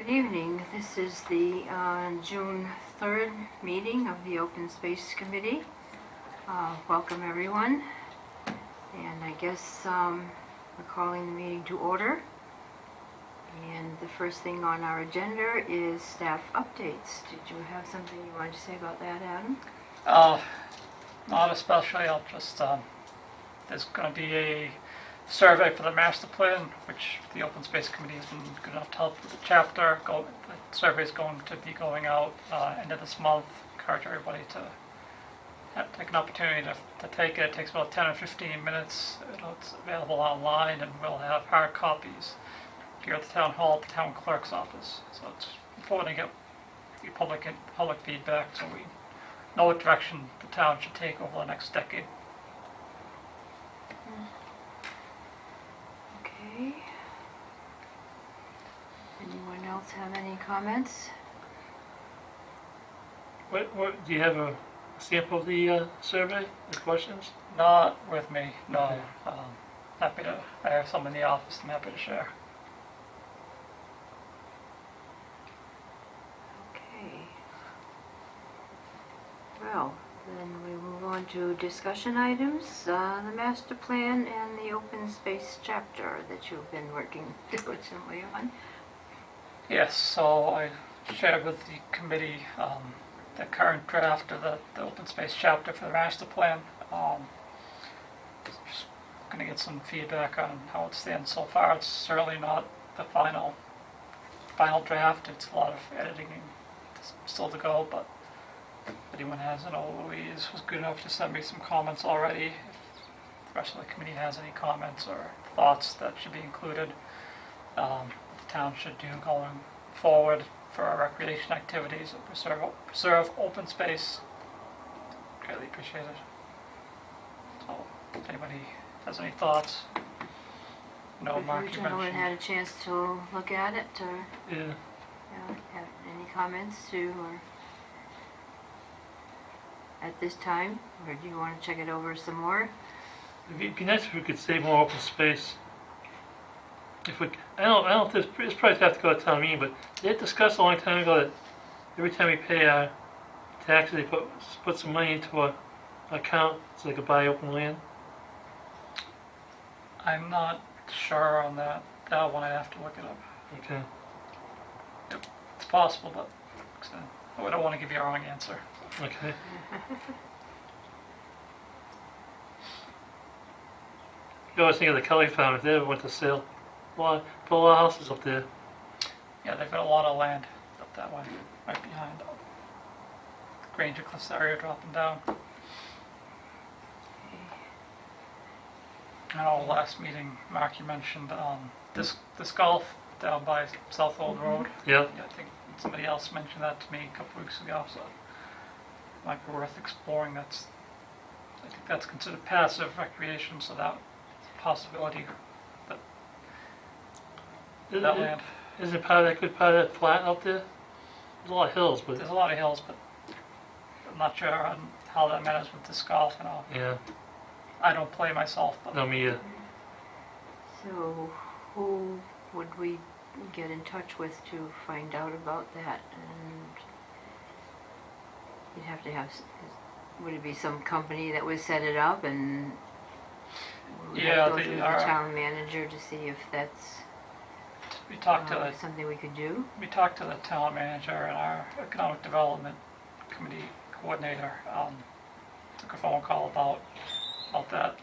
Good evening. This is the June 3rd meeting of the Open Space Committee. Welcome everyone. And I guess we're calling the meeting to order. And the first thing on our agenda is staff updates. Did you have something you wanted to say about that, Adam? Not especially. I'll just, there's going to be a survey for the master plan, which the Open Space Committee has been good enough to help with the chapter. The survey is going to be going out end of this month. Encourage everybody to take an opportunity to take it. It takes about 10 or 15 minutes. It's available online, and we'll have hard copies here at the town hall at the town clerk's office. So it's important to get the public feedback so we know what direction the town should take over the next decade. Okay. Anyone else have any comments? What do you have a sample of the survey, the questions? Not with me, no. Okay. Happy to, I have some in the office I'm happy to share. Okay. Well, then we move on to discussion items, the master plan and the open space chapter that you've been working diligently on. Yes, so I shared with the committee the current draft of the open space chapter for the master plan. Just going to get some feedback on how it stands so far. It's certainly not the final draft. It's a lot of editing still to go, but if anyone has an Louise was good enough to send me some comments already. If the rest of the committee has any comments or thoughts that should be included, the town should do going forward for our recreation activities and preserve open space. Greatly appreciate it. So if anybody has any thoughts, no, Mark, Have you you gentlemen mentioned. had a chance to look at it, or Yeah. have any comments to, or at this time, or do you want to check it over some more? It'd be nice if we could save more open space. If we, I don't know if this probably have to go to town meeting, but they had discussed a long time ago that every time we pay our taxes, they put some money into an account so they could buy open land. I'm not sure on that one. I'd have to look it up. Okay. It's possible, but I don't want to give you a wrong answer. Okay. You always think of the Kelly farm if they ever went to sale. Put a lot of houses up there. Yeah, they've got a lot of land up that way, right behind Granger Cliffs area dropping down. I know last meeting, Mark, you mentioned disc golf down by South Old Road. Yeah. Yeah, I think somebody else mentioned that to me a couple weeks ago, so it might be worth exploring. I think that's considered passive recreation, so that's a possibility that land. Isn't it part of that good part of that flat out there? There's a lot of hills, but There's a lot of hills, but I'm not sure on how that matters with disc golf and all. yeah. I don't play myself, but No, me either. So who would we get in touch with to find out about that? And you'd have to have, would it be some company that would set it up, and we Yeah, have to go they through the are. town manager to see if that's we talked to something we could do? the town manager and our economic development committee coordinator. Took a phone call about that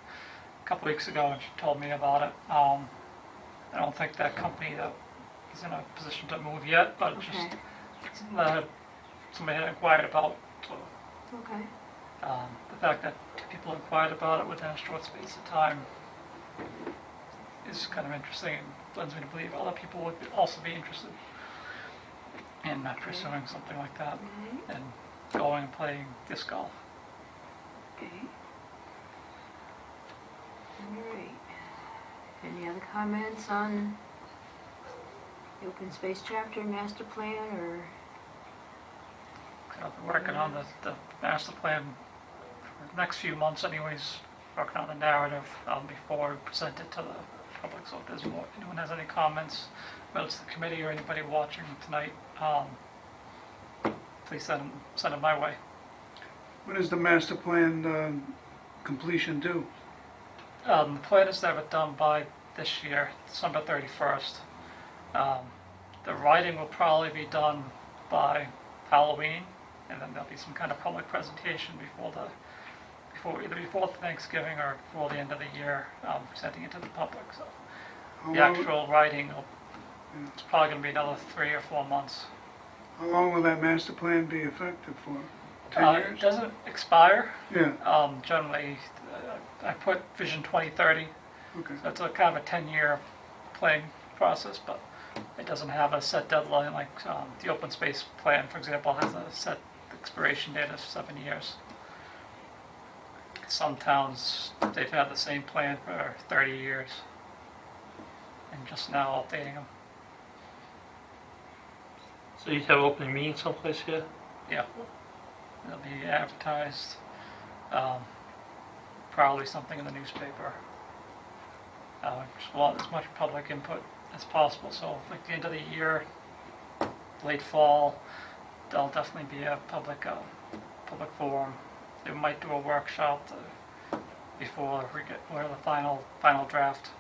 a couple weeks ago, and she told me about it. I don't think that company that is in a position to move yet, but it's Okay. just something that somebody had inquired about. So Okay. the fact that two people inquired about it within a short space of time is kind of interesting, and lends me to believe other people would also be interested in pursuing something like that Okay. and going and playing disc golf. Okay. All right. Any other comments on the open space chapter, master plan, or? I've been working on the master plan for the next few months anyways, working on the narrative before we present it to the public, so if there's more, anyone has any comments, whether it's the committee or anybody watching tonight, please send them my way. When is the master plan completion due? The plan is to have it done by this year, December 31st. The writing will probably be done by Halloween, and then there'll be some kind of public presentation either before Thanksgiving or before the end of the year, presenting it to the public. So How the long- actual writing, it's probably going to be another 3 or 4 months. How long will that master plan be effective for? 10 It years? doesn't expire. Yeah, Generally, I put Vision 2030. okay. So it's a kind of a 10-year planning process, but it doesn't have a set deadline like the open space plan, for example, has a set expiration date of 7 years. Some towns, they've had the same plan for 30 years and just now updating them. So you have opening meeting someplace here? Yeah, it'll be advertised, probably something in the newspaper. Just want as much public input as possible, so like the end of the year, late fall, there'll definitely be a public forum. They might do a workshop before we get the final draft.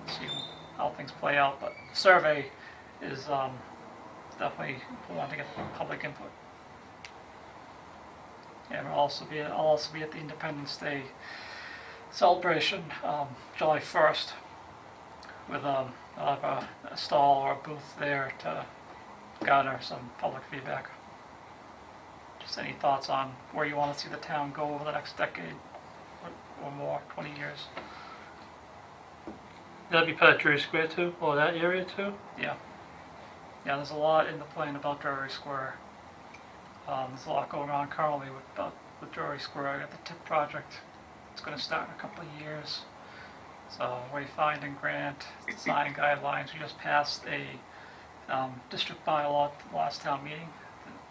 See how things play out, but survey is definitely want to get public input. And I'll also be at the Independence Day celebration, July 1st, with I'll have a stall or a booth there to garner some public feedback. Just any thoughts on where you want to see the town go over the next decade or more, 20 years? That'd be part of Drury Square too, or that area too? Yeah. Yeah, there's a lot in the plan about Drury Square. There's a lot going on currently with Drury Square. I got the TIP project. It's going to start in a couple of years. So wayfinding grant, design guidelines. We just passed a district bylaw at the last town meeting.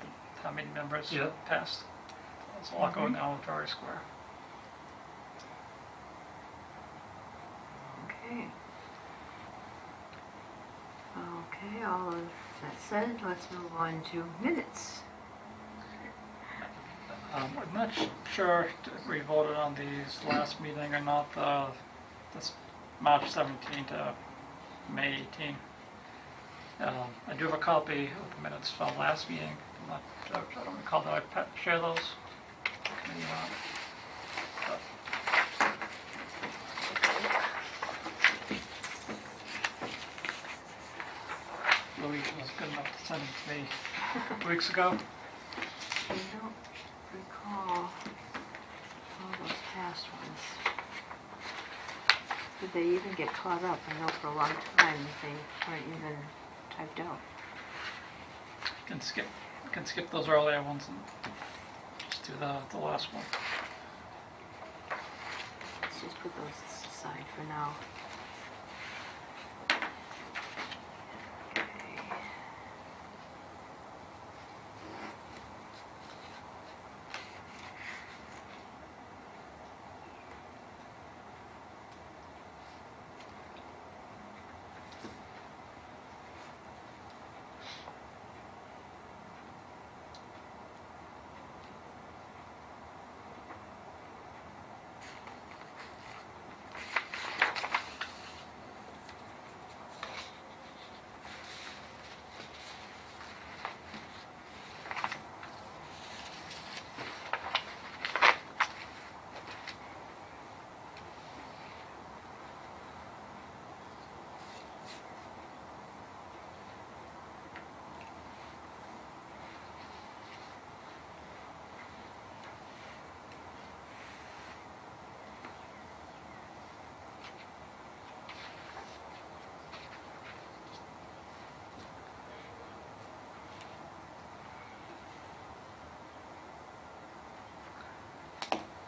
The town meeting members Yeah. passed. There's a lot going on with Drury Square. Okay. Okay, all of that said, let's move on to minutes. I'm not sure if we voted on these last meeting or not, this March 17 to May 18. I do have a copy of the minutes from last meeting. I don't recall that I share those. Committee or not. But Louise was good enough to send them to me 2 weeks ago. I don't recall all those past ones. Did they even get caught up? I know for a long time they weren't even typed out. Can skip those earlier ones and just do the last one. Let's just put those aside for now. Okay.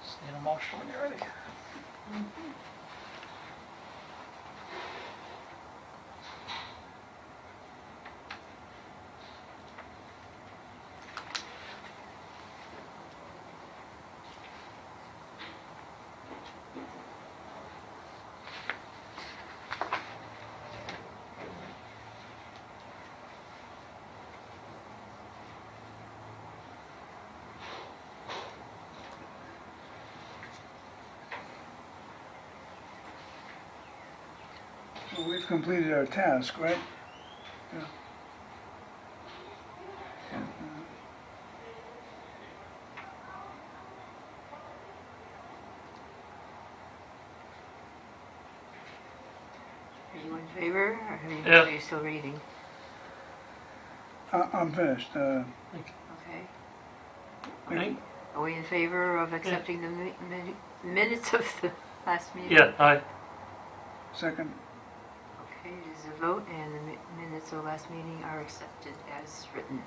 Just need a motion when you're ready. We've completed our task, right? Yeah. Are you in favor, or Yeah. are you still reading? I'm finished. Okay. Right? Are we in favor of accepting the minutes of the last meeting? Yeah, aye. Second, Okay, it is a vote, and the minutes of the last meeting are accepted as written.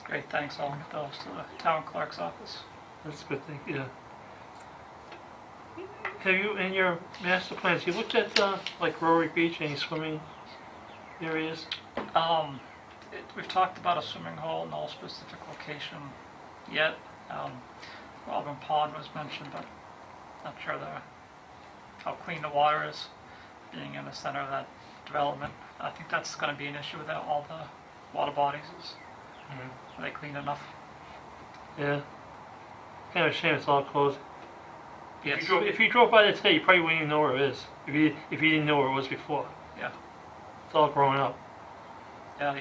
Great, thanks, I'll get those to the town clerk's office. That's a good thing, yeah. Have you, in your master plans, you looked at, like Rory Beach, any swimming areas? We've talked about a swimming hole, no specific location yet. Robin Pond was mentioned, but not sure how clean the water is, being in the center of that development. I think that's gonna be an issue with all the water bodies, is are they clean enough? Yeah. Kind of a shame it's all closed. Yes. If you drove by there today, you probably wouldn't even know where it is, if you didn't know where it was before. Yeah. It's all grown up. Yeah,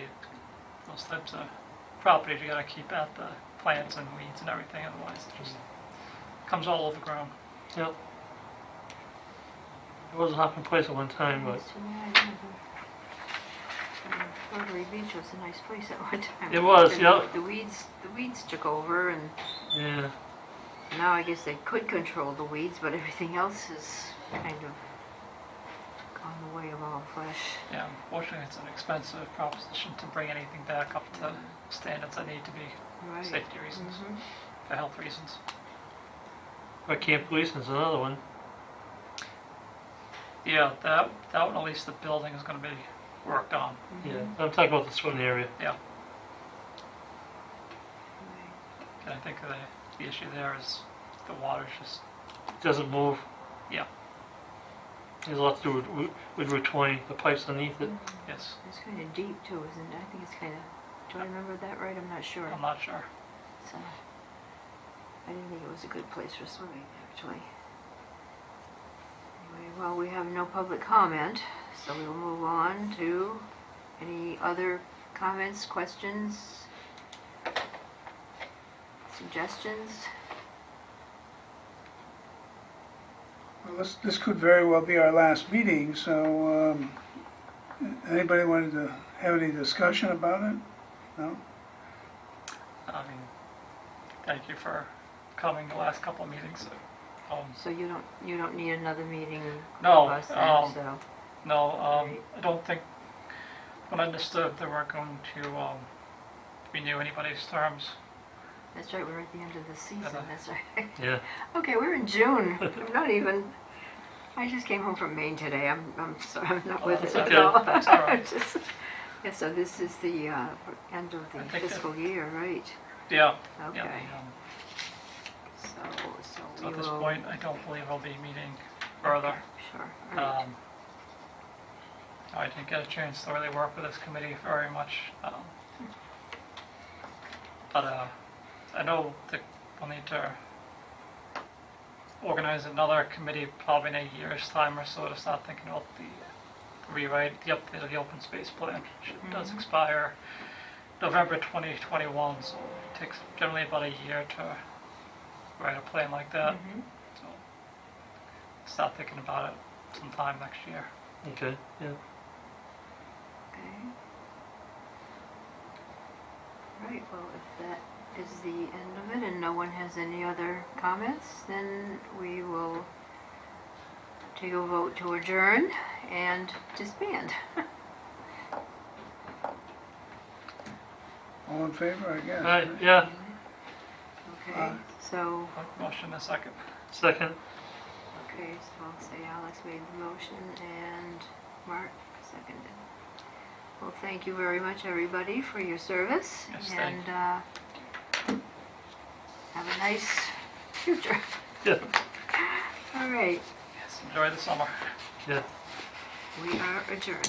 those types of properties, you gotta keep out the plants and weeds and everything, otherwise it just comes all over the ground. Yep. It was a hopping place at one time, but Rotary Beach was a nice place at one time. It was, And yeah. The weeds took over, and yeah. now I guess they could control the weeds, but everything else is kind of gone the way of all flesh. Yeah, unfortunately, it's an expensive proposition to bring anything back up to standards that need to be Right. safety reasons, Mhm. for health reasons. Or Camp Gleason's another one. Yeah, that one, at least the building is gonna be worked on. Yeah. I'm talking about the swimming area. Yeah, Right. and I think the issue there is the water's just, It doesn't move. yeah, There's a lot to do with Route 20, the pipes underneath it. yes, It's kind of deep too, isn't it? I think it's kind of. Do I remember that right? I'm not sure. I'm not sure. So, I didn't think it was a good place for swimming, actually. Anyway, well, we have no public comment, so we will move on to any other comments, questions, suggestions. well, this could very well be our last meeting, so anybody wanted to have any discussion about it? No? I mean, thank you for coming the last couple of meetings. So you don't need another meeting No, of us then, so. No, I don't think, when I understood they weren't going to renew anybody's terms. That's right, we're at the end of the season, Uh-huh. that's right. Yeah. Okay, we're in June. I'm not even. I just came home from Maine today. I'm sorry, I'm not with it that's at okay. all. That's all right. Just- yeah, so this is the end of I the think that- fiscal year, right? Yeah, Okay. yeah. So So we at this will. point, I don't believe I'll be meeting further. Sure. All right. I didn't get a chance to really work with this committee very much. But I know that we'll need to organize another committee probably in a year's time or so to start thinking about the rewrite, the update of the open space plan, which does expire November 2021, so it takes generally about a year to write a plan like that. Mhm. So start thinking about it sometime next year. Okay. Yeah. Okay. Right. Well, if that is the end of it, and no one has any other comments, then we will take a vote to adjourn and disband. All in favor, I guess? All right. Yeah. Okay. So. Motion a second. Second. Okay, so I'll say Alex made the motion and Mark seconded. Well, thank you very much, everybody, for your service. Yes, thank And have a nice future. Yeah. All right, Yes, enjoy the summer. Yeah. we are adjourned.